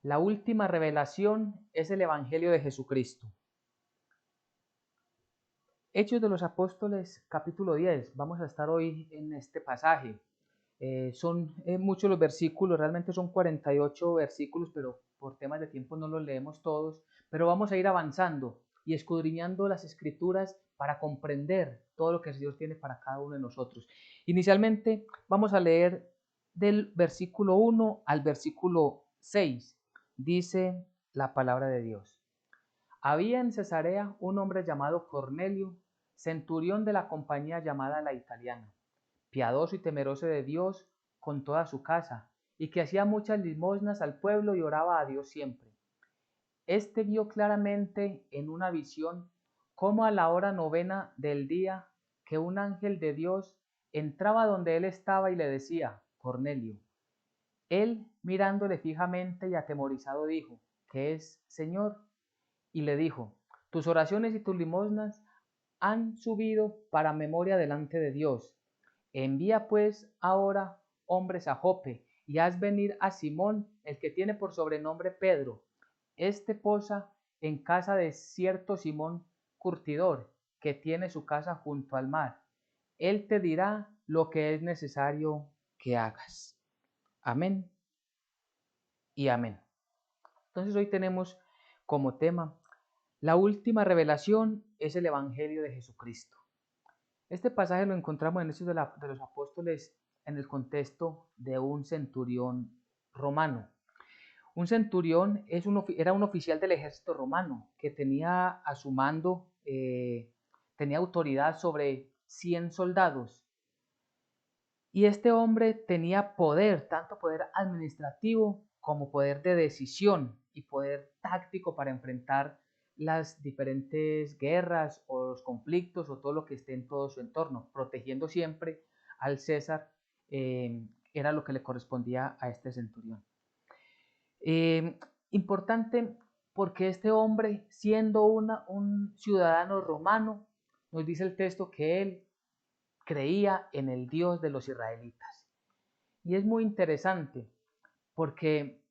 La última revelación es el Evangelio de Jesucristo. Hechos de los Apóstoles, capítulo 10. Vamos a estar hoy en este pasaje. Son muchos los versículos, realmente son 48 versículos, pero por temas de tiempo no los leemos todos. Pero vamos a ir avanzando y escudriñando las Escrituras para comprender todo lo que Dios tiene para cada uno de nosotros. Inicialmente vamos a leer del versículo 1 al versículo 6. Dice la palabra de Dios. Había en Cesarea un hombre llamado Cornelio, centurión de la compañía llamada la Italiana, piadoso y temeroso de Dios con toda su casa, y que hacía muchas limosnas al pueblo y oraba a Dios siempre. Este vio claramente en una visión cómo a la hora novena del día que un ángel de Dios entraba donde él estaba y le decía, Cornelio. Él, mirándole fijamente y atemorizado, dijo, ¿qué es, Señor? Y le dijo, tus oraciones y tus limosnas han subido para memoria delante de Dios. Envía pues ahora hombres a Jope y haz venir a Simón, el que tiene por sobrenombre Pedro. Este posa en casa de cierto Simón curtidor, que tiene su casa junto al mar. Él te dirá lo que es necesario que hagas. Amén y amén. Entonces hoy tenemos como tema la última revelación es el Evangelio de Jesucristo. Este pasaje lo encontramos en Hechos de los Apóstoles en el contexto de un centurión romano. Un centurión era un oficial del ejército romano que tenía a su mando, tenía autoridad sobre 100 soldados. Y este hombre tenía poder, tanto poder administrativo como poder de decisión y poder táctico para enfrentar las diferentes guerras o los conflictos o todo lo que esté en todo su entorno, protegiendo siempre al César, era lo que le correspondía a este centurión. Eh, Importante porque este hombre, siendo un ciudadano romano, nos dice el texto que él creía en el Dios de los israelitas. Y es muy interesante porque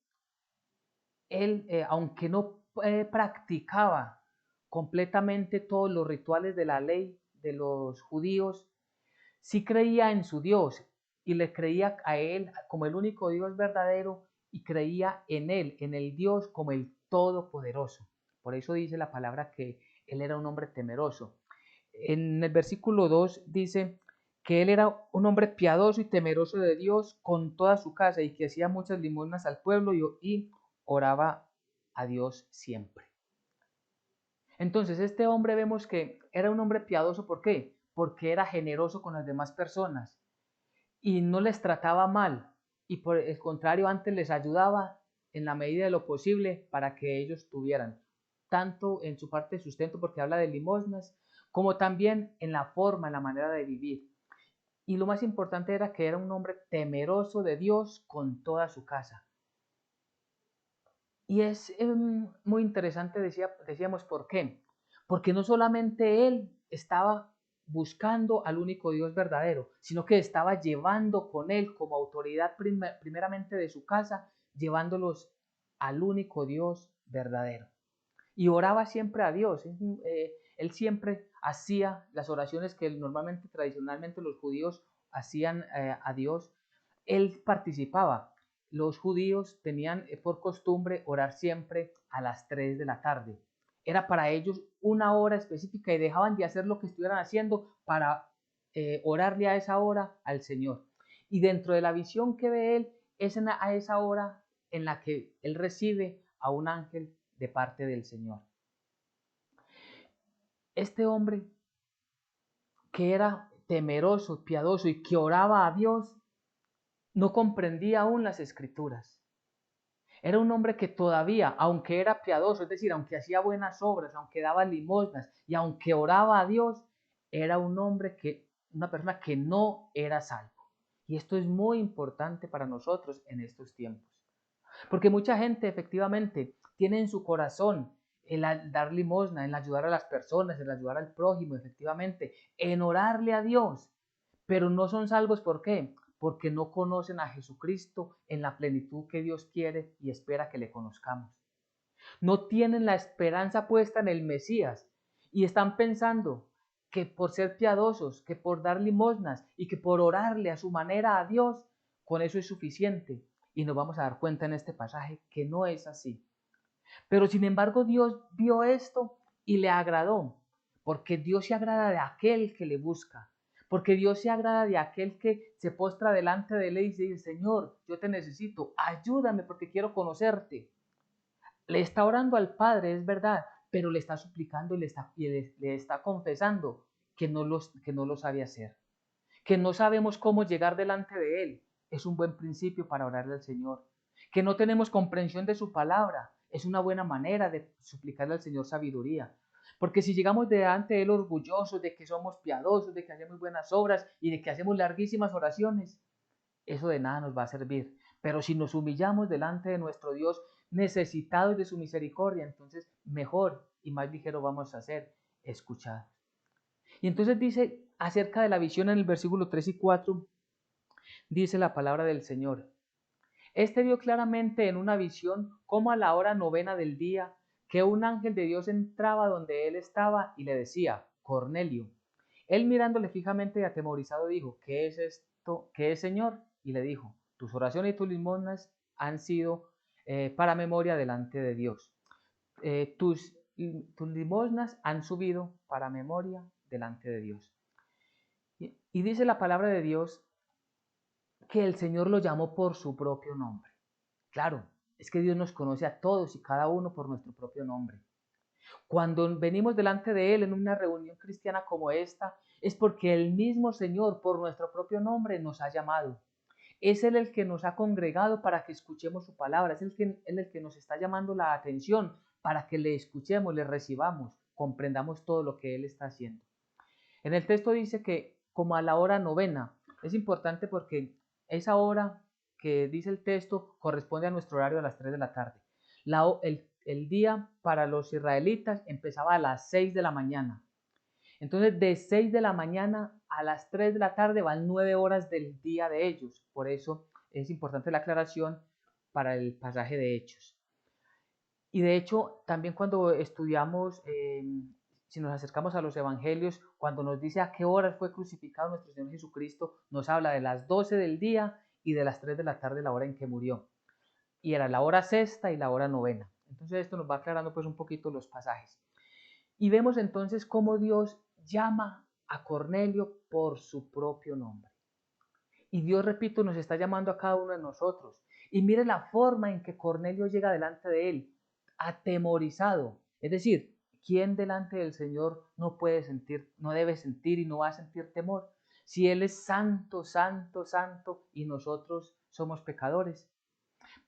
él, aunque no practicaba completamente todos los rituales de la ley de los judíos, sí creía en su Dios y le creía a él como el único Dios verdadero y creía en él, en el Dios como el Todopoderoso. Por eso dice la palabra que él era un hombre temeroso. En el versículo 2 dice que él era un hombre piadoso y temeroso de Dios con toda su casa y que hacía muchas limosnas al pueblo y oraba a Dios siempre. Entonces este hombre vemos que era un hombre piadoso, ¿por qué? Porque era generoso con las demás personas y no les trataba mal y por el contrario antes les ayudaba en la medida de lo posible para que ellos tuvieran, tanto en su parte de sustento porque habla de limosnas, como también en la forma, en la manera de vivir. Y lo más importante era que era un hombre temeroso de Dios con toda su casa. Y es muy interesante, decíamos, ¿por qué? Porque no solamente él estaba buscando al único Dios verdadero, sino que estaba llevando con él como autoridad primeramente de su casa, llevándolos al único Dios verdadero. Y oraba siempre a Dios. Él siempre hacía las oraciones que normalmente, tradicionalmente los judíos hacían a Dios. Él participaba. Los judíos tenían por costumbre orar siempre a las 3 de la tarde. Era para ellos una hora específica y dejaban de hacer lo que estuvieran haciendo para orarle a esa hora al Señor. Y dentro de la visión que ve él, es a esa hora en la que él recibe a un ángel de parte del Señor. Este hombre que era temeroso, piadoso y que oraba a Dios, no comprendía aún las escrituras. Era un hombre que todavía, aunque era piadoso, es decir, aunque hacía buenas obras, aunque daba limosnas y aunque oraba a Dios, era un hombre una persona que no era salvo. Y esto es muy importante para nosotros en estos tiempos. Porque mucha gente efectivamente tiene en su corazón el dar limosna, en ayudar a las personas, en ayudar al prójimo, efectivamente, en orarle a Dios, pero no son salvos. ¿Por qué? porque no conocen a Jesucristo en la plenitud que Dios quiere y espera que le conozcamos. No tienen la esperanza puesta en el Mesías y están pensando que por ser piadosos, que por dar limosnas y que por orarle a su manera a Dios, con eso es suficiente. Y nos vamos a dar cuenta en este pasaje que no es así. Pero sin embargo Dios vio esto y le agradó, porque Dios se agrada de aquel que le busca, porque Dios se agrada de aquel que se postra delante de él y dice, Señor, yo te necesito, ayúdame porque quiero conocerte. Le está orando al Padre, es verdad, pero le está suplicando y le está confesando que no lo sabe hacer, que no sabemos cómo llegar delante de Él. Es un buen principio para orarle al Señor. Que no tenemos comprensión de su palabra. Es una buena manera de suplicarle al Señor sabiduría. Porque si llegamos delante de Él orgullosos de que somos piadosos, de que hacemos buenas obras y de que hacemos larguísimas oraciones, eso de nada nos va a servir. Pero si nos humillamos delante de nuestro Dios, necesitados de su misericordia, entonces mejor y más ligero vamos a ser escuchados. Y entonces dice acerca de la visión en el versículo 3 y 4, dice la palabra del Señor. Este vio claramente en una visión cómo a la hora novena del día que un ángel de Dios entraba donde él estaba y le decía, Cornelio. Él mirándole fijamente y atemorizado dijo, ¿qué es esto? ¿Qué es, Señor? Y le dijo, tus oraciones y tus limosnas han sido para memoria delante de Dios. Tus limosnas han subido para memoria delante de Dios. Y dice la palabra de Dios que el Señor lo llamó por su propio nombre. Claro, es que Dios nos conoce a todos y cada uno por nuestro propio nombre. Cuando venimos delante de Él en una reunión cristiana como esta, es porque el mismo Señor por nuestro propio nombre nos ha llamado. Es Él el que nos ha congregado para que escuchemos su palabra, es Él el que nos está llamando la atención para que le escuchemos, le recibamos, comprendamos todo lo que Él está haciendo. En el texto dice que como a la hora novena, es importante porque esa hora que dice el texto corresponde a nuestro horario a las 3 de la tarde. El día para los israelitas empezaba a las 6 de la mañana. Entonces de 6 de la mañana a las 3 de la tarde van 9 horas del día de ellos. Por eso es importante la aclaración para el pasaje de Hechos. Y de hecho, también cuando estudiamos, si nos acercamos a los evangelios, cuando nos dice a qué horas fue crucificado nuestro Señor Jesucristo, nos habla de las 12 del día y de las 3 de la tarde, la hora en que murió. Y era la hora sexta y la hora novena. Entonces esto nos va aclarando pues un poquito los pasajes. Y vemos entonces cómo Dios llama a Cornelio por su propio nombre. Y Dios, repito, nos está llamando a cada uno de nosotros. Y mire la forma en que Cornelio llega delante de él, atemorizado. Es decir, ¿quién delante del Señor no puede sentir, no debe sentir y no va a sentir temor? Si Él es santo, santo, santo y nosotros somos pecadores.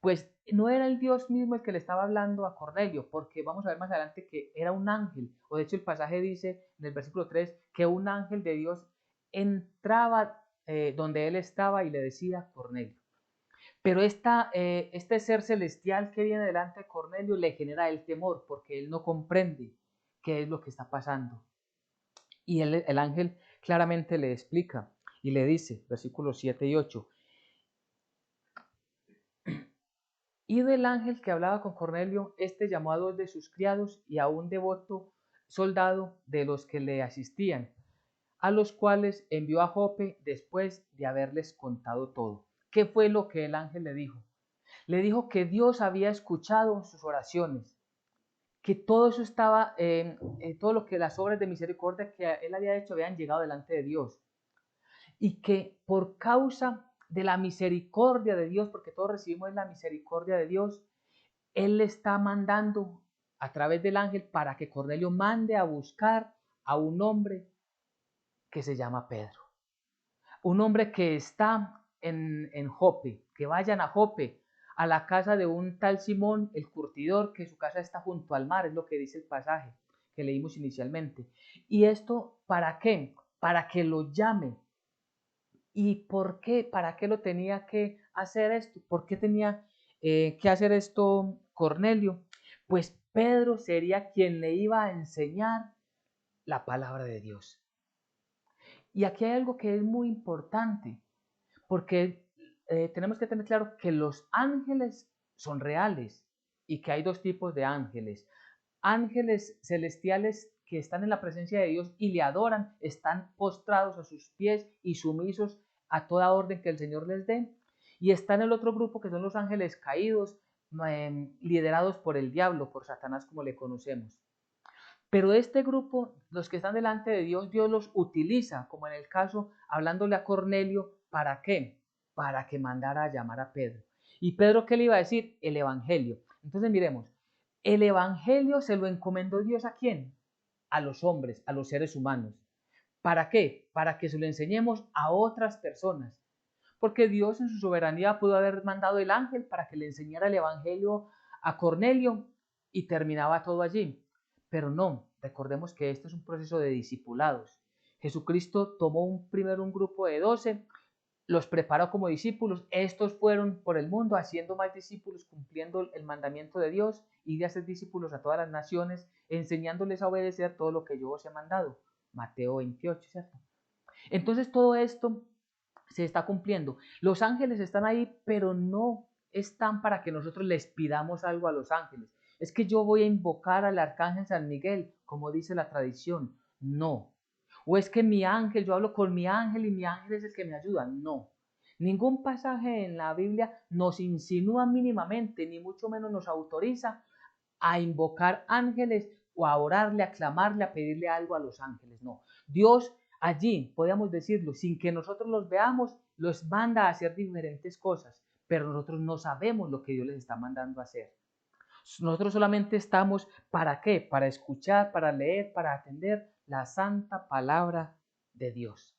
Pues no era el Dios mismo el que le estaba hablando a Cornelio, porque vamos a ver más adelante que era un ángel, o de hecho el pasaje dice en el versículo 3 que un ángel de Dios entraba donde él estaba y le decía Cornelio. Pero este ser celestial que viene delante de Cornelio le genera el temor porque él no comprende qué es lo que está pasando. Y el ángel claramente le explica y le dice, versículos 7 y 8, y del ángel que hablaba con Cornelio, este llamó a dos de sus criados y a un devoto soldado de los que le asistían, a los cuales envió a Jope después de haberles contado todo. ¿Qué fue lo que el ángel le dijo? Le dijo que Dios había escuchado sus oraciones, que todo eso estaba, todo lo que las obras de misericordia que él había hecho habían llegado delante de Dios. Y que por causa de la misericordia de Dios, porque todos recibimos la misericordia de Dios, Él le está mandando a través del ángel para que Cornelio mande a buscar a un hombre que se llama Pedro. Un hombre que está en Jope, que vayan a Jope, a la casa de un tal Simón, el curtidor, que su casa está junto al mar, es lo que dice el pasaje que leímos inicialmente. ¿Y esto para qué? Para que lo llame. ¿Y por qué? ¿Para qué lo tenía que hacer esto? ¿Por qué tenía que hacer esto Cornelio? Pues Pedro sería quien le iba a enseñar la palabra de Dios. Y aquí hay algo que es muy importante, porque tenemos que tener claro que los ángeles son reales y que hay dos tipos de ángeles. Ángeles celestiales que están en la presencia de Dios y le adoran, están postrados a sus pies y sumisos a toda orden que el Señor les dé. Y está en el otro grupo que son los ángeles caídos, liderados por el diablo, por Satanás como le conocemos. Pero este grupo, los que están delante de Dios, Dios los utiliza, como en el caso, hablándole a Cornelio, ¿para qué? Para que mandara a llamar a Pedro. ¿Y Pedro qué le iba a decir? El Evangelio. Entonces miremos, el Evangelio se lo encomendó Dios ¿a quién? A los hombres, a los seres humanos. ¿Para qué? Para que se lo enseñemos a otras personas. Porque Dios en su soberanía pudo haber mandado el ángel para que le enseñara el Evangelio a Cornelio y terminaba todo allí. Pero no, recordemos que esto es un proceso de discipulados. Jesucristo tomó primero un grupo de 12, los preparó como discípulos, estos fueron por el mundo haciendo más discípulos, cumpliendo el mandamiento de Dios y de hacer discípulos a todas las naciones, enseñándoles a obedecer todo lo que yo os he mandado. Mateo 28, ¿cierto? Entonces todo esto se está cumpliendo. Los ángeles están ahí, pero no están para que nosotros les pidamos algo a los ángeles. Es que yo voy a invocar al arcángel San Miguel, como dice la tradición. No. O es que mi ángel, yo hablo con mi ángel y mi ángel es el que me ayuda. No. Ningún pasaje en la Biblia nos insinúa mínimamente, ni mucho menos nos autoriza a invocar ángeles o a orarle, a clamarle, a pedirle algo a los ángeles. No. Dios allí, podríamos decirlo, sin que nosotros los veamos, los manda a hacer diferentes cosas, pero nosotros no sabemos lo que Dios les está mandando a hacer. Nosotros solamente estamos, ¿para qué? Para escuchar, para leer, para atender la santa palabra de Dios.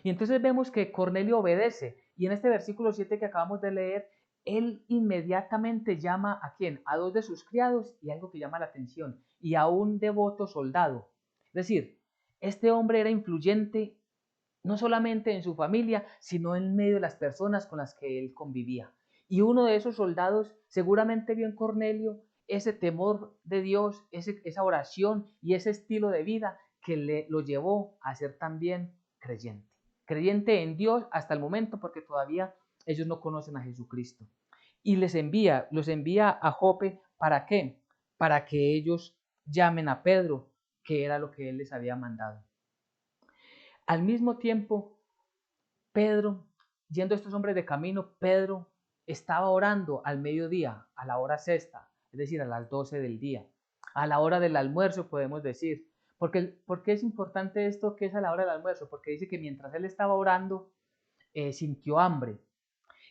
Y entonces vemos que Cornelio obedece. Y en este versículo 7 que acabamos de leer, él inmediatamente llama ¿a quién? A 2 de sus criados y algo que llama la atención, y a un devoto soldado. Es decir, este hombre era influyente no solamente en su familia, sino en medio de las personas con las que él convivía. Y uno de esos soldados seguramente vio en Cornelio ese temor de Dios, esa oración y ese estilo de vida que lo llevó a ser también creyente. Creyente en Dios hasta el momento porque todavía ellos no conocen a Jesucristo. Y los envía a Jope, ¿para qué? Para que ellos llamen a Pedro, que era lo que él les había mandado. Al mismo tiempo, Pedro, yendo estos hombres de camino, Pedro estaba orando al mediodía, a la hora sexta, es decir, a las 12 del día, a la hora del almuerzo, podemos decir. ¿Por qué es importante esto que es a la hora del almuerzo? Porque dice que mientras él estaba orando, sintió hambre.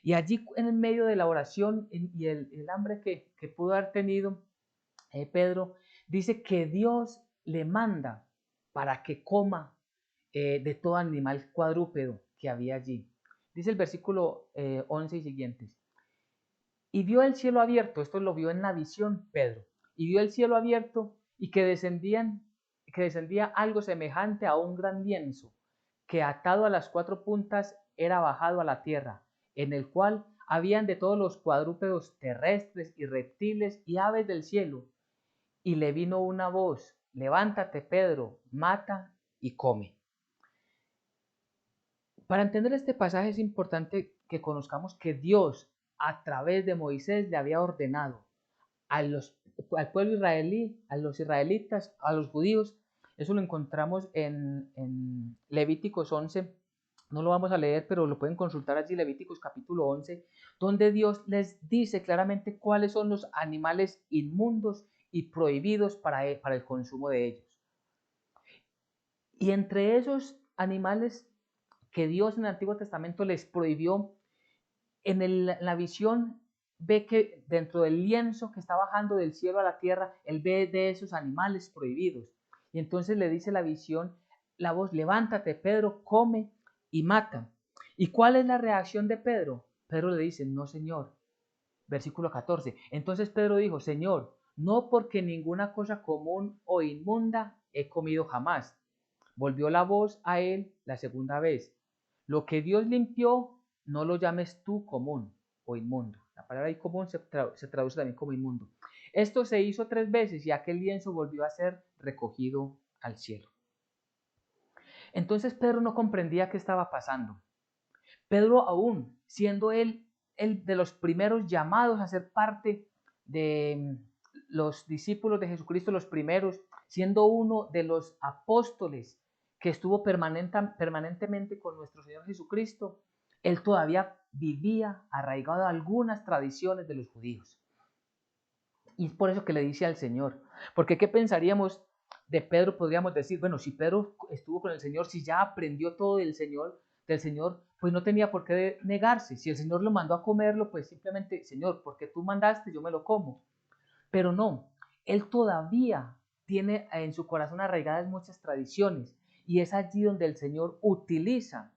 Y allí en el medio de la oración y el hambre que pudo haber tenido Pedro, dice que Dios le manda para que coma de todo animal cuadrúpedo que había allí. Dice el versículo 11 y siguientes. Y vio el cielo abierto, esto lo vio en la visión Pedro, y vio el cielo abierto y que descendía algo semejante a un gran lienzo, que atado a las 4 puntas era bajado a la tierra, en el cual habían de todos los cuadrúpedos terrestres y reptiles y aves del cielo. Y le vino una voz, levántate Pedro, mata y come. Para entender este pasaje es importante que conozcamos que Dios a través de Moisés le había ordenado al pueblo israelí, a los israelitas, a los judíos. Eso lo encontramos en Levíticos 11. No lo vamos a leer, pero lo pueden consultar allí, Levíticos capítulo 11, donde Dios les dice claramente cuáles son los animales inmundos y prohibidos para el consumo de ellos. Y entre esos animales que Dios en el Antiguo Testamento les prohibió, en la visión ve que dentro del lienzo que está bajando del cielo a la tierra, él ve de esos animales prohibidos. Y entonces le dice la visión, la voz, levántate Pedro, come y mata. ¿Y cuál es la reacción de Pedro? Pedro le dice, no Señor. Versículo 14. Entonces Pedro dijo, Señor, no porque ninguna cosa común o inmunda he comido jamás. Volvió la voz a él la segunda vez. Lo que Dios limpió, no lo llames tú común o inmundo. La palabra ahí común se traduce también como inmundo. Esto se hizo 3 veces y aquel lienzo volvió a ser recogido al cielo. Entonces Pedro no comprendía qué estaba pasando. Pedro aún, siendo él el de los primeros llamados a ser parte de los discípulos de Jesucristo, los primeros, siendo uno de los apóstoles que estuvo permanentemente con nuestro Señor Jesucristo, él todavía vivía arraigado a algunas tradiciones de los judíos. Y es por eso que le dice al Señor, porque ¿qué pensaríamos de Pedro? Podríamos decir, bueno, si Pedro estuvo con el Señor, si ya aprendió todo del Señor, pues no tenía por qué negarse. Si el Señor lo mandó a comerlo, pues simplemente, Señor, porque tú mandaste, yo me lo como. Pero no, él todavía tiene en su corazón arraigadas muchas tradiciones, y es allí donde el Señor utiliza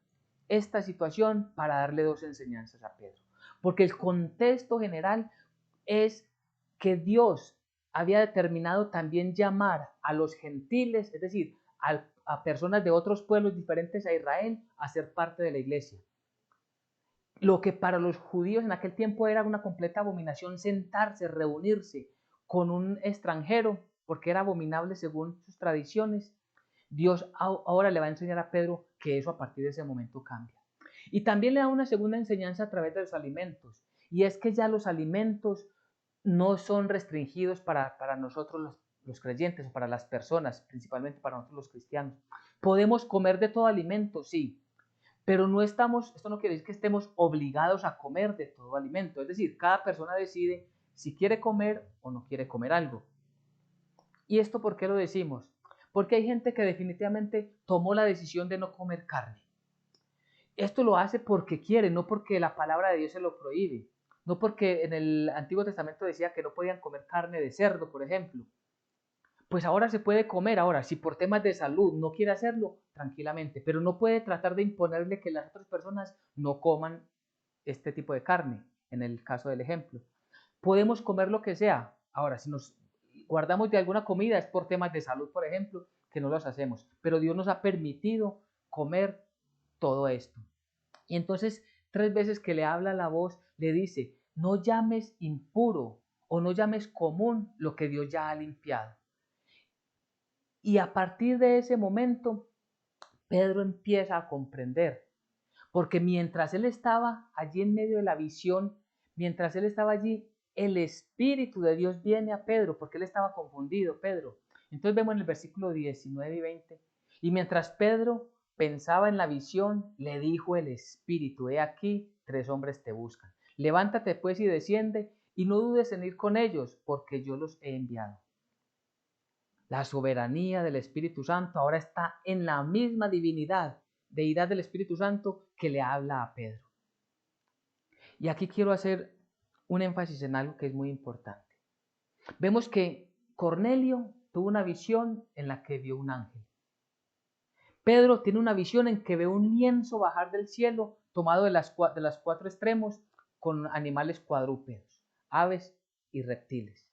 esta situación para darle dos enseñanzas a Pedro. Porque el contexto general es que Dios había determinado también llamar a los gentiles, es decir, a personas de otros pueblos diferentes a Israel, a ser parte de la iglesia. Lo que para los judíos en aquel tiempo era una completa abominación, sentarse, reunirse con un extranjero, porque era abominable según sus tradiciones, Dios ahora le va a enseñar a Pedro que eso a partir de ese momento cambia. Y también le da una segunda enseñanza a través de los alimentos, y es que ya los alimentos no son restringidos para nosotros los creyentes o para las personas, principalmente para nosotros los cristianos. Podemos comer de todo alimento, sí, pero no estamos, esto no quiere decir que estemos obligados a comer de todo alimento, es decir, cada persona decide si quiere comer o no quiere comer algo. ¿Y esto por qué lo decimos? Porque hay gente que definitivamente tomó la decisión de no comer carne. Esto lo hace porque quiere, no porque la palabra de Dios se lo prohíbe. No porque en el Antiguo Testamento decía que no podían comer carne de cerdo, por ejemplo. Pues ahora se puede comer, ahora si por temas de salud no quiere hacerlo, tranquilamente, pero no puede tratar de imponerle que las otras personas no coman este tipo de carne, en el caso del ejemplo. Podemos comer lo que sea, ahora si nos guardamos de alguna comida es por temas de salud, por ejemplo, que no los hacemos, pero Dios nos ha permitido comer todo esto. Y entonces 3 veces que le habla la voz, le dice, no llames impuro o no llames común lo que Dios ya ha limpiado. Y a partir de ese momento, Pedro empieza a comprender, porque mientras él estaba allí en medio de la visión, mientras él estaba allí, el Espíritu de Dios viene a Pedro, porque él estaba confundido, Pedro. Entonces vemos en el versículo 19 y 20, y mientras Pedro pensaba en la visión, le dijo el Espíritu, he aquí, 3 hombres te buscan. Levántate pues y desciende, y no dudes en ir con ellos, porque yo los he enviado. La soberanía del Espíritu Santo ahora está en la misma divinidad, deidad del Espíritu Santo que le habla a Pedro. Y aquí quiero hacer un énfasis en algo que es muy importante. Vemos que Cornelio tuvo una visión en la que vio un ángel. Pedro tiene una visión en que ve un lienzo bajar del cielo tomado de los 4 extremos con animales cuadrúpedos, aves y reptiles.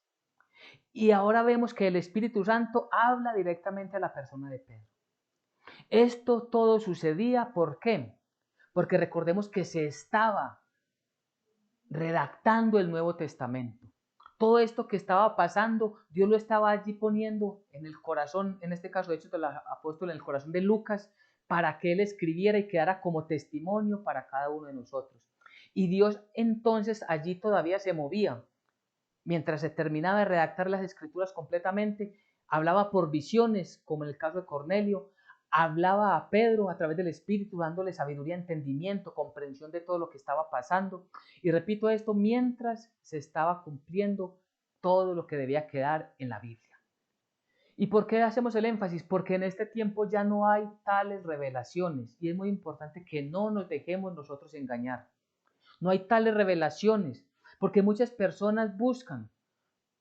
Y ahora vemos que el Espíritu Santo habla directamente a la persona de Pedro. Esto todo sucedía, ¿por qué? Porque recordemos que se estaba redactando el Nuevo Testamento. Todo esto que estaba pasando, Dios lo estaba allí poniendo en el corazón, en este caso, de hecho, del apóstol, en el corazón de Lucas, para que él escribiera y quedara como testimonio para cada uno de nosotros. Y Dios entonces allí todavía se movía. Mientras se terminaba de redactar las escrituras completamente, hablaba por visiones, como en el caso de Cornelio, hablaba a Pedro a través del Espíritu, dándole sabiduría, entendimiento, comprensión de todo lo que estaba pasando. Y repito esto, mientras se estaba cumpliendo todo lo que debía quedar en la Biblia. ¿Y por qué hacemos el énfasis? Porque en este tiempo ya no hay tales revelaciones y es muy importante que no nos dejemos nosotros engañar. No hay tales revelaciones, porque muchas personas buscan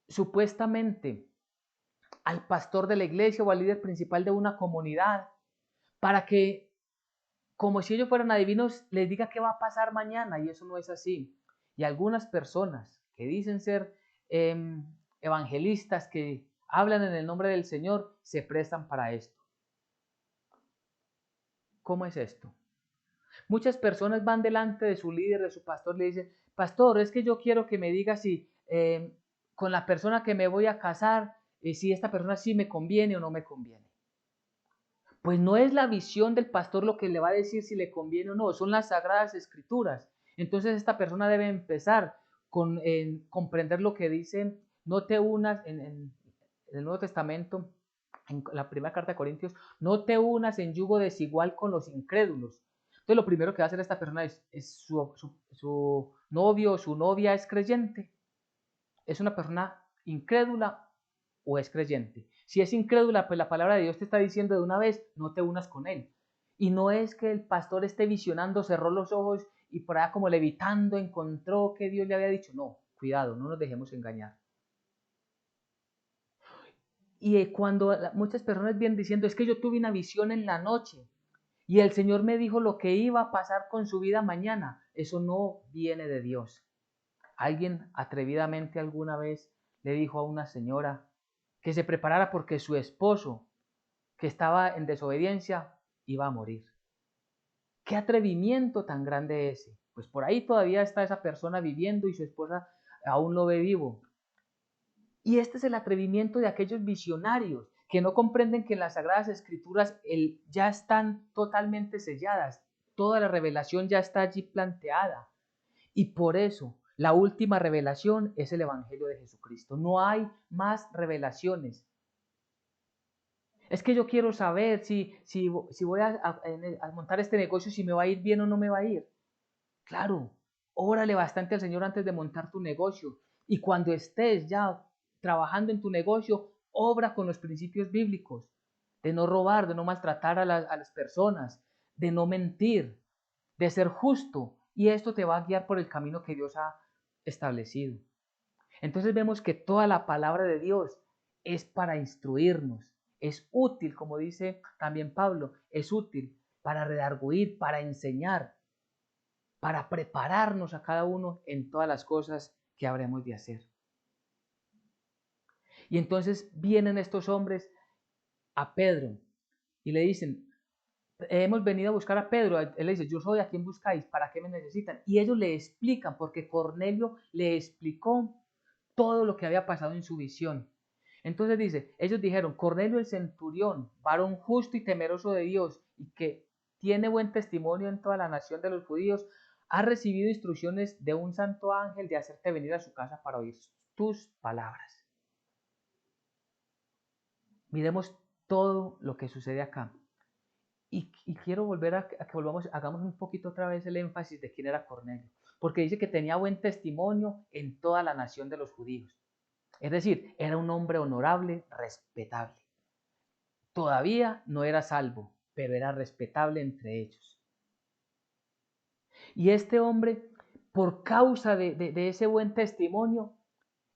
supuestamente al pastor de la iglesia o al líder principal de una comunidad para que, como si ellos fueran adivinos, les diga qué va a pasar mañana, y eso no es así. Y algunas personas que dicen ser evangelistas, que hablan en el nombre del Señor, se prestan para esto. ¿Cómo es esto? Muchas personas van delante de su líder, de su pastor, le dicen, pastor, es que yo quiero que me diga si con la persona que me voy a casar, si esta persona sí me conviene o no me conviene. Pues no es la visión del pastor lo que le va a decir si le conviene o no, son las sagradas escrituras. Entonces esta persona debe empezar con comprender lo que dicen, no te unas en el Nuevo Testamento, en la primera carta de Corintios, no te unas en yugo desigual con los incrédulos. Entonces lo primero que va a hacer esta persona es su novio o su novia es creyente, es una persona incrédula o es creyente. Si es incrédula, pues la palabra de Dios te está diciendo de una vez, no te unas con él. Y no es que el pastor esté visionando, cerró los ojos y por allá como levitando encontró que Dios le había dicho. No, cuidado, no nos dejemos engañar. Y cuando muchas personas vienen diciendo, es que yo tuve una visión en la noche y el Señor me dijo lo que iba a pasar con su vida mañana, eso no viene de Dios. Alguien atrevidamente alguna vez le dijo a una señora que se preparara porque su esposo, que estaba en desobediencia, iba a morir. ¿Qué atrevimiento tan grande ese? Pues por ahí todavía está esa persona viviendo y su esposa aún lo ve vivo. Y este es el atrevimiento de aquellos visionarios que no comprenden que en las Sagradas Escrituras ya están totalmente selladas. Toda la revelación ya está allí planteada. Y por eso la última revelación es el Evangelio de Jesucristo. No hay más revelaciones. Es que yo quiero saber si voy a montar este negocio, si me va a ir bien o no me va a ir. Claro, órale bastante al Señor antes de montar tu negocio. Y cuando estés ya trabajando en tu negocio, obra con los principios bíblicos. De no robar, de no maltratar a las personas, de no mentir, de ser justo. Y esto te va a guiar por el camino que Dios ha establecido. Entonces vemos que toda la palabra de Dios es para instruirnos, es útil, como dice también Pablo, es útil para redarguir, para enseñar, para prepararnos a cada uno en todas las cosas que habremos de hacer. Y entonces vienen estos hombres a Pedro y le dicen, hemos venido a buscar a Pedro. Él le dice, yo soy, ¿a quién buscáis? ¿Para qué me necesitan? Y ellos le explican, porque Cornelio le explicó todo lo que había pasado en su visión. Entonces dice, ellos dijeron, Cornelio el centurión, varón justo y temeroso de Dios, y que tiene buen testimonio en toda la nación de los judíos, ha recibido instrucciones de un santo ángel de hacerte venir a su casa para oír tus palabras. Miremos todo lo que sucede acá. Y quiero volver a que volvamos, hagamos un poquito otra vez el énfasis de quién era Cornelio, porque dice que tenía buen testimonio en toda la nación de los judíos. Es decir, era un hombre honorable, respetable. Todavía no era salvo, pero era respetable entre ellos. Y este hombre, por causa de ese buen testimonio,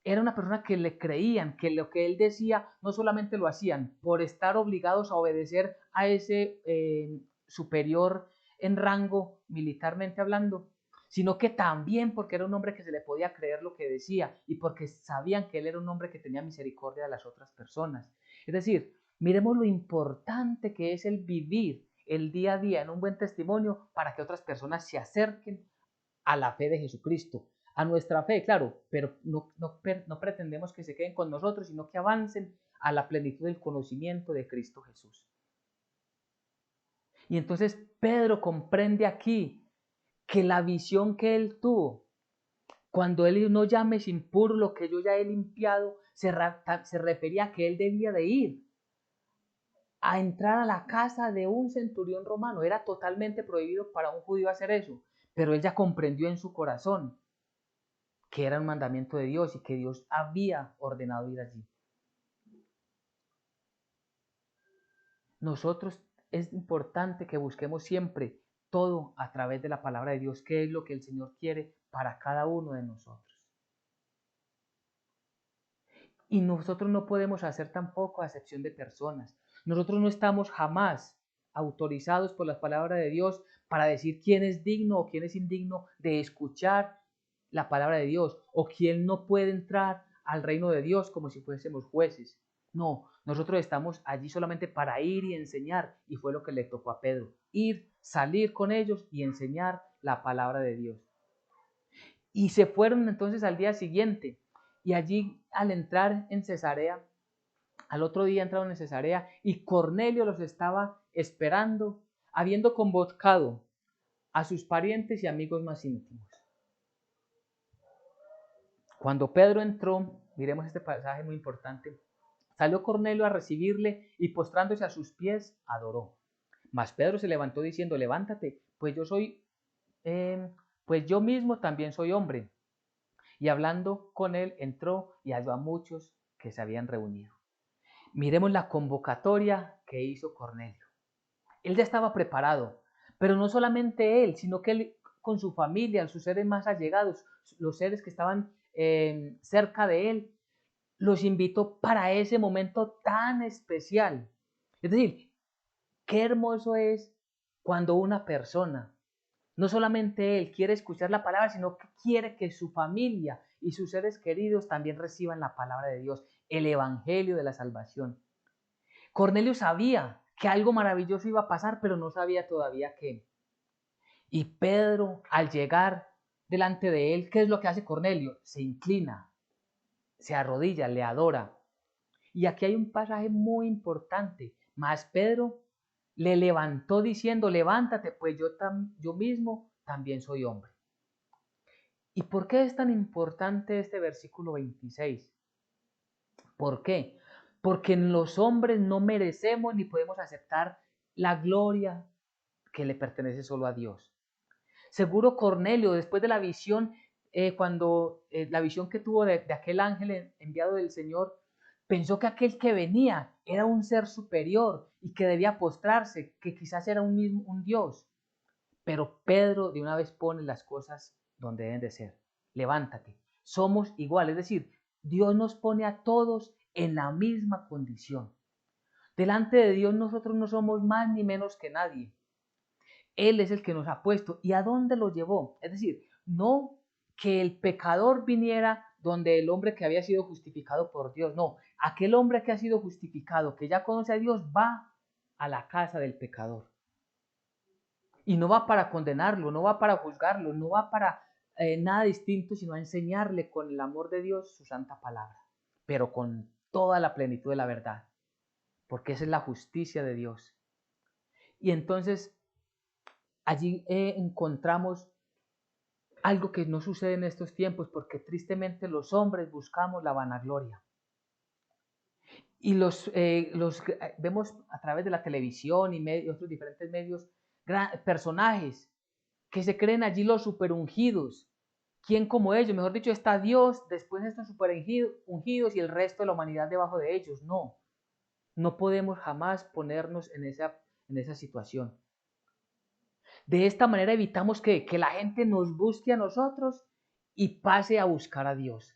era una persona que le creían, que lo que él decía no solamente lo hacían por estar obligados a obedecer a ese superior en rango militarmente hablando, sino que también porque era un hombre que se le podía creer lo que decía y porque sabían que él era un hombre que tenía misericordia de las otras personas. Es decir, miremos lo importante que es el vivir el día a día en un buen testimonio para que otras personas se acerquen a la fe de Jesucristo, a nuestra fe, claro, pero no pretendemos que se queden con nosotros, sino que avancen a la plenitud del conocimiento de Cristo Jesús. Y entonces Pedro comprende aquí que la visión que él tuvo, cuando él no llames impuro lo que yo ya he limpiado, se refería a que él debía de ir a entrar a la casa de un centurión romano. Era totalmente prohibido para un judío hacer eso, pero él ya comprendió en su corazón que era un mandamiento de Dios y que Dios había ordenado ir allí. Nosotros es importante que busquemos siempre todo a través de la palabra de Dios, qué es lo que el Señor quiere para cada uno de nosotros. Y nosotros no podemos hacer tampoco acepción de personas. Nosotros no estamos jamás autorizados por la palabra de Dios para decir quién es digno o quién es indigno de escuchar la palabra de Dios o quién no puede entrar al reino de Dios como si fuésemos jueces. No, nosotros estamos allí solamente para ir y enseñar, y fue lo que le tocó a Pedro, ir, salir con ellos y enseñar la palabra de Dios. Y se fueron entonces al día siguiente, y allí al entrar en Cesarea, al otro día entraron en Cesarea y Cornelio los estaba esperando, habiendo convocado a sus parientes y amigos más íntimos. Cuando Pedro entró, miremos este pasaje muy importante, salió Cornelio a recibirle y postrándose a sus pies, adoró. Mas Pedro se levantó diciendo, levántate, pues yo mismo también soy hombre. Y hablando con él, entró y halló a muchos que se habían reunido. Miremos la convocatoria que hizo Cornelio. Él ya estaba preparado, pero no solamente él, sino que él con su familia, sus seres más allegados, los seres que estaban cerca de él, los invitó para ese momento tan especial. Es decir, qué hermoso es cuando una persona, no solamente él quiere escuchar la palabra, sino que quiere que su familia y sus seres queridos también reciban la palabra de Dios, el evangelio de la salvación. Cornelio sabía que algo maravilloso iba a pasar, pero no sabía todavía qué. Y Pedro, al llegar delante de él, ¿qué es lo que hace Cornelio? Se inclina, se arrodilla, le adora. Y aquí hay un pasaje muy importante. Mas Pedro le levantó diciendo, levántate, pues yo mismo también soy hombre. ¿Y por qué es tan importante este versículo 26? ¿Por qué? Porque los hombres no merecemos ni podemos aceptar la gloria que le pertenece solo a Dios. Seguro Cornelio, después de la visión, la visión que tuvo de aquel ángel enviado del Señor, pensó que aquel que venía era un ser superior y que debía postrarse, que quizás era un Dios. Pero Pedro de una vez pone las cosas donde deben de ser. Levántate, somos iguales, es decir, Dios nos pone a todos en la misma condición. Delante de Dios nosotros no somos más ni menos que nadie. Él es el que nos ha puesto. ¿Y a dónde lo llevó? Es decir, no que el pecador viniera donde el hombre que había sido justificado por Dios. No, aquel hombre que ha sido justificado, que ya conoce a Dios, va a la casa del pecador. Y no va para condenarlo, no va para juzgarlo, no va para nada distinto, sino a enseñarle con el amor de Dios su santa palabra, pero con toda la plenitud de la verdad, porque esa es la justicia de Dios. Y entonces allí encontramos algo que no sucede en estos tiempos, porque tristemente los hombres buscamos la vanagloria. Y vemos a través de la televisión y otros diferentes medios personajes que se creen allí los superungidos. ¿Quién como ellos? Mejor dicho, está Dios, después están superungidos y el resto de la humanidad debajo de ellos. No, no podemos jamás ponernos en esa situación. De esta manera evitamos que la gente nos busque a nosotros y pase a buscar a Dios.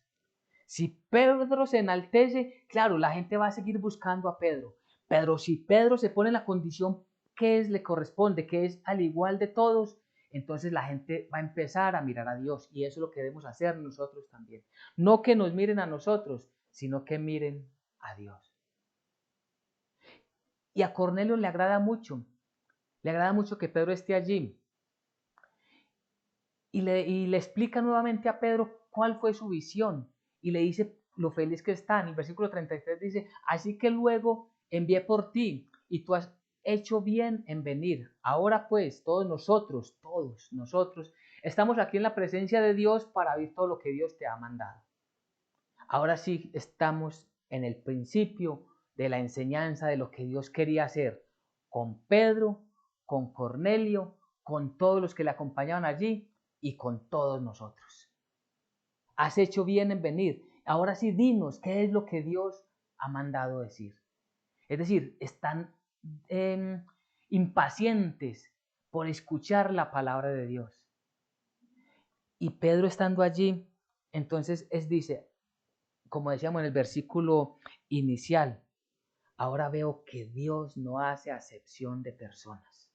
Si Pedro se enaltece, claro, la gente va a seguir buscando a Pedro. Pero si Pedro se pone en la condición que le corresponde, que es al igual de todos, entonces la gente va a empezar a mirar a Dios. Y eso es lo que debemos hacer nosotros también. No que nos miren a nosotros, sino que miren a Dios. Y a Cornelio le agrada mucho que Pedro esté allí. Y le explica nuevamente a Pedro cuál fue su visión y le dice lo feliz que está. En el versículo 33 dice, así que luego envié por ti y tú has hecho bien en venir. Ahora pues, todos nosotros, estamos aquí en la presencia de Dios para ver todo lo que Dios te ha mandado. Ahora sí estamos en el principio de la enseñanza de lo que Dios quería hacer con Pedro, con Cornelio, con todos los que le acompañaban allí y con todos nosotros. Has hecho bien en venir. Ahora sí, dinos qué es lo que Dios ha mandado decir. Es decir, están impacientes por escuchar la palabra de Dios. Y Pedro estando allí, entonces dice, como decíamos en el versículo inicial, ahora veo que Dios no hace acepción de personas.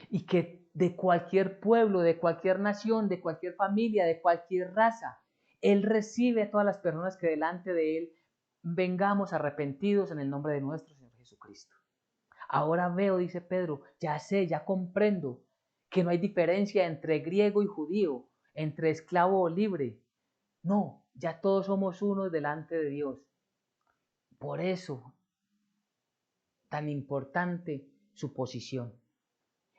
Y que de cualquier pueblo, de cualquier nación, de cualquier familia, de cualquier raza, Él recibe a todas las personas que delante de Él vengamos arrepentidos en el nombre de nuestro Señor Jesucristo. Ahora veo, dice Pedro, ya sé, ya comprendo que no hay diferencia entre griego y judío, entre esclavo o libre. No, ya todos somos unos delante de Dios. Por eso tan importante su posición.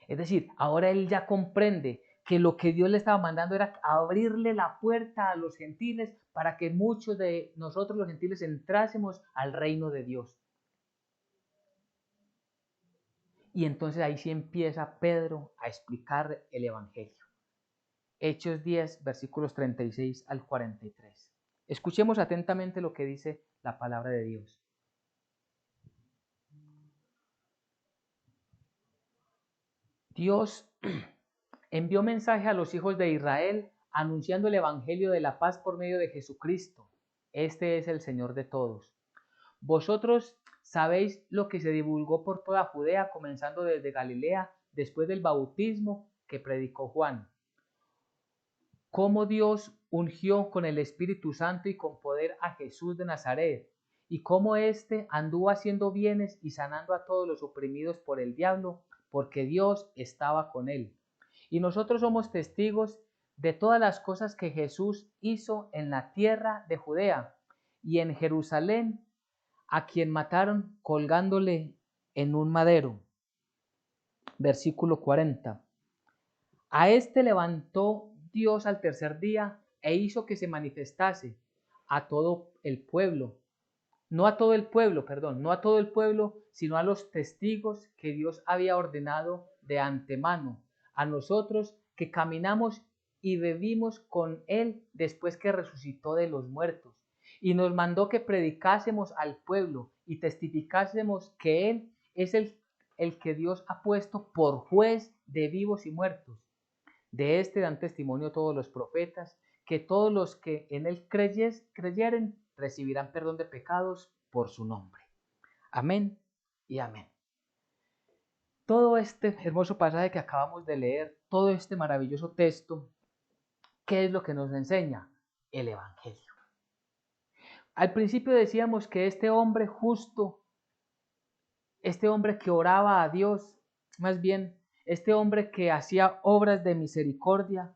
Es decir, ahora él ya comprende que lo que Dios le estaba mandando era abrirle la puerta a los gentiles para que muchos de nosotros los gentiles entrásemos al reino de Dios. Y entonces ahí sí empieza Pedro a explicar el Evangelio. Hechos 10, versículos 36 al 43. Escuchemos atentamente lo que dice la palabra de Dios. Dios envió mensaje a los hijos de Israel anunciando el Evangelio de la paz por medio de Jesucristo. Este es el Señor de todos. Vosotros sabéis lo que se divulgó por toda Judea, comenzando desde Galilea, después del bautismo que predicó Juan. Cómo Dios ungió con el Espíritu Santo y con poder a Jesús de Nazaret, y cómo éste anduvo haciendo bienes y sanando a todos los oprimidos por el diablo, porque Dios estaba con él. Y nosotros somos testigos de todas las cosas que Jesús hizo en la tierra de Judea y en Jerusalén, a quien mataron colgándole en un madero. Versículo 40. A este levantó Dios al tercer día e hizo que se manifestase a todo el pueblo. No a todo el pueblo, sino a los testigos que Dios había ordenado de antemano, a nosotros que caminamos y vivimos con Él después que resucitó de los muertos. Y nos mandó que predicásemos al pueblo y testificásemos que Él es el que Dios ha puesto por juez de vivos y muertos. De este dan testimonio todos los profetas, que todos los que en Él creyeren recibirán perdón de pecados por su nombre. Amén y amén. Todo este hermoso pasaje que acabamos de leer, todo este maravilloso texto, ¿qué es lo que nos enseña? El Evangelio. Al principio decíamos que este hombre justo, este hombre que oraba a Dios, más bien, este hombre que hacía obras de misericordia,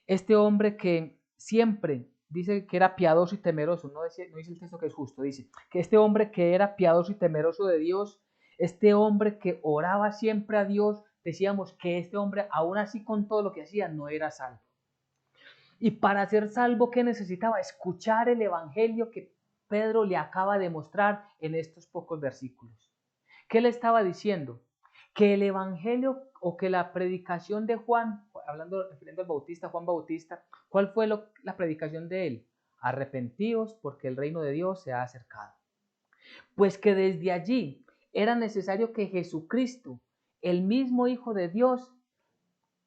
este hombre que siempre dice que era piadoso y temeroso, no dice el texto que es justo, dice que este hombre que era piadoso y temeroso de Dios, este hombre que oraba siempre a Dios, decíamos que este hombre, aún así con todo lo que hacía, no era salvo. Y para ser salvo, ¿qué necesitaba? Escuchar el Evangelio que Pedro le acaba de mostrar en estos pocos versículos. ¿Qué le estaba diciendo? Que el Evangelio o que la predicación de Juan, refiriendo al Bautista, Juan Bautista, ¿cuál fue la predicación de él? Arrepentíos porque el reino de Dios se ha acercado. Pues que desde allí era necesario que Jesucristo, el mismo Hijo de Dios,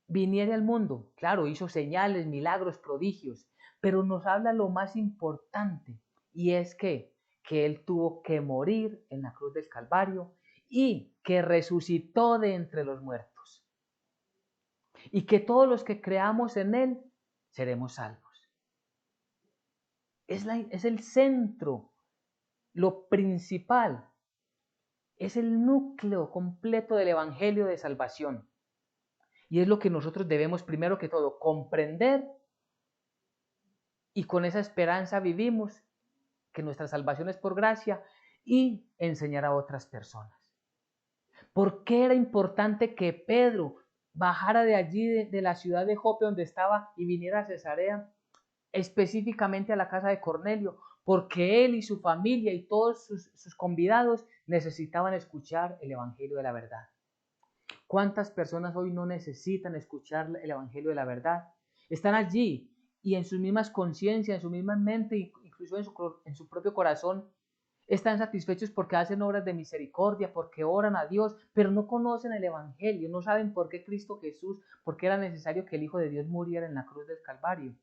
viniera al mundo. Claro, hizo señales, milagros, prodigios, pero nos habla lo más importante, y es que Él tuvo que morir en la cruz del Calvario y que resucitó de entre los muertos. Y que todos los que creamos en Él seremos salvos. Es el centro, lo principal, es el núcleo completo del Evangelio de salvación. Y es lo que nosotros debemos primero que todo comprender, y con esa esperanza vivimos, que nuestra salvación es por gracia, y enseñar a otras personas. ¿Por qué era importante que Pedro bajara de allí, de la ciudad de Jope donde estaba, y viniera a Cesarea, específicamente a la casa de Cornelio? Porque él y su familia y todos sus convidados necesitaban escuchar el Evangelio de la verdad. ¿Cuántas personas hoy no necesitan escuchar el Evangelio de la verdad? Están allí y en sus mismas conciencias, en su misma mente, incluso en su propio corazón, están satisfechos porque hacen obras de misericordia, porque oran a Dios, pero no conocen el Evangelio, no saben por qué Cristo Jesús, por qué era necesario que el Hijo de Dios muriera en la cruz del Calvario.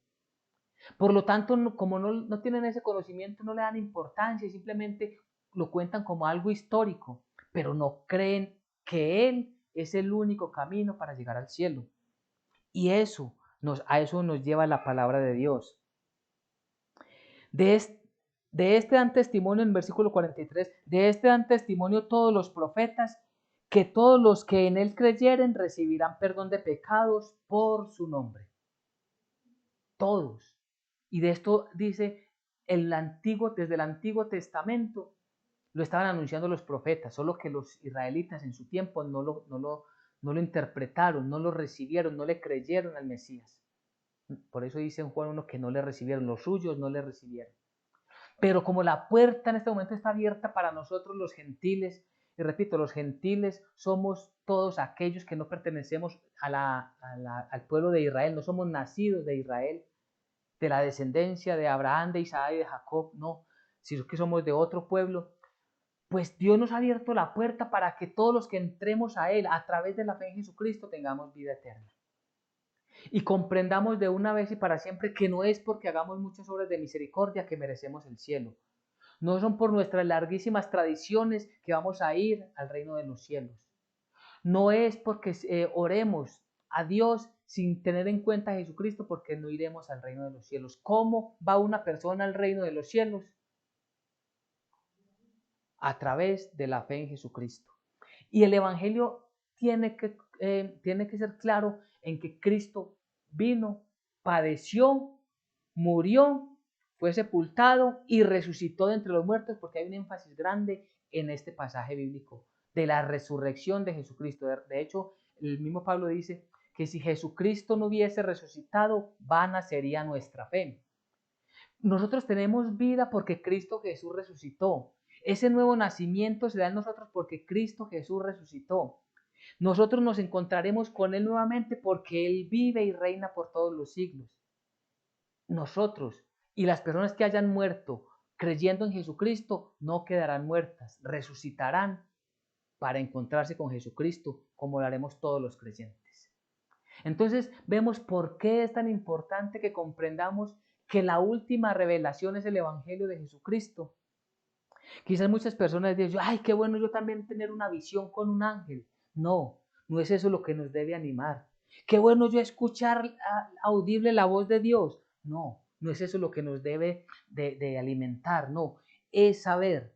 Por lo tanto, como no tienen ese conocimiento, no le dan importancia y simplemente lo cuentan como algo histórico, pero no creen que Él es el único camino para llegar al cielo. Y a eso nos lleva la palabra de Dios. De este dan testimonio en el versículo 43, de este dan testimonio todos los profetas, que todos los que en Él creyeren recibirán perdón de pecados por su nombre. Todos. Y de esto dice desde el Antiguo Testamento, lo estaban anunciando los profetas, solo que los israelitas en su tiempo no lo interpretaron, no lo recibieron, no le creyeron al Mesías. Por eso dice en Juan 1 que no le recibieron, los suyos no le recibieron. Pero como la puerta en este momento está abierta para nosotros los gentiles, y repito, los gentiles somos todos aquellos que no pertenecemos al pueblo de Israel, no somos nacidos de Israel, de la descendencia de Abraham, de Isaac y de Jacob, no, sino que somos de otro pueblo. Pues Dios nos ha abierto la puerta para que todos los que entremos a Él a través de la fe en Jesucristo tengamos vida eterna. Y comprendamos de una vez y para siempre que no es porque hagamos muchas obras de misericordia que merecemos el cielo. No son por nuestras larguísimas tradiciones que vamos a ir al reino de los cielos. No es porque oremos a Dios sin tener en cuenta a Jesucristo porque no iremos al reino de los cielos. ¿Cómo va una persona al reino de los cielos? A través de la fe en Jesucristo. Y el Evangelio tiene que ser claro en que Cristo vino, padeció, murió, fue sepultado y resucitó de entre los muertos, porque hay un énfasis grande en este pasaje bíblico de la resurrección de Jesucristo. De hecho, el mismo Pablo dice que si Jesucristo no hubiese resucitado, vana sería nuestra fe. Nosotros tenemos vida porque Cristo Jesús resucitó. Ese nuevo nacimiento se da en nosotros porque Cristo Jesús resucitó. Nosotros nos encontraremos con Él nuevamente porque Él vive y reina por todos los siglos. Nosotros y las personas que hayan muerto creyendo en Jesucristo no quedarán muertas, resucitarán para encontrarse con Jesucristo como lo haremos todos los creyentes. Entonces vemos por qué es tan importante que comprendamos que la última revelación es el Evangelio de Jesucristo. Quizás muchas personas dicen, ay, qué bueno yo también tener una visión con un ángel. No, no es eso lo que nos debe animar. Qué bueno yo escuchar audible la voz de Dios. No, no es eso lo que nos debe de alimentar, no. Es saber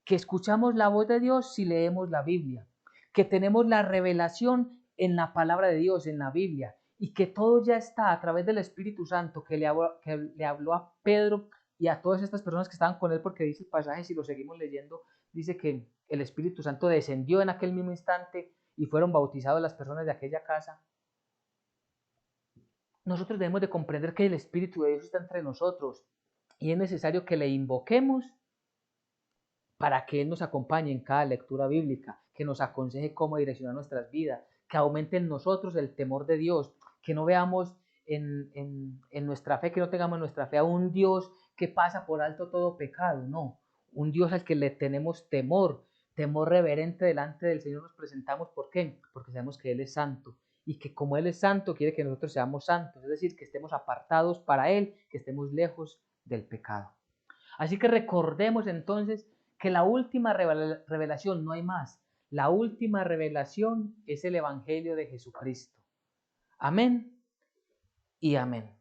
que escuchamos la voz de Dios si leemos la Biblia, que tenemos la revelación en la palabra de Dios, en la Biblia, y que todo ya está a través del Espíritu Santo que le habló a Pedro y a todas estas personas que estaban con él, porque dice el pasaje, si lo seguimos leyendo, dice que el Espíritu Santo descendió en aquel mismo instante y fueron bautizados las personas de aquella casa. Nosotros debemos de comprender que el Espíritu de Dios está entre nosotros y es necesario que le invoquemos para que Él nos acompañe en cada lectura bíblica, que nos aconseje cómo direccionar nuestras vidas, que aumente en nosotros el temor de Dios, que no veamos en nuestra fe, que no tengamos en nuestra fe a un Dios que pasa por alto todo pecado, no, un Dios al que le tenemos temor, temor reverente delante del Señor nos presentamos. ¿Por qué? Porque sabemos que Él es santo y que como Él es santo quiere que nosotros seamos santos, es decir, que estemos apartados para Él, que estemos lejos del pecado. Así que recordemos entonces que la última revelación, no hay más, la última revelación es el Evangelio de Jesucristo. Amén y amén.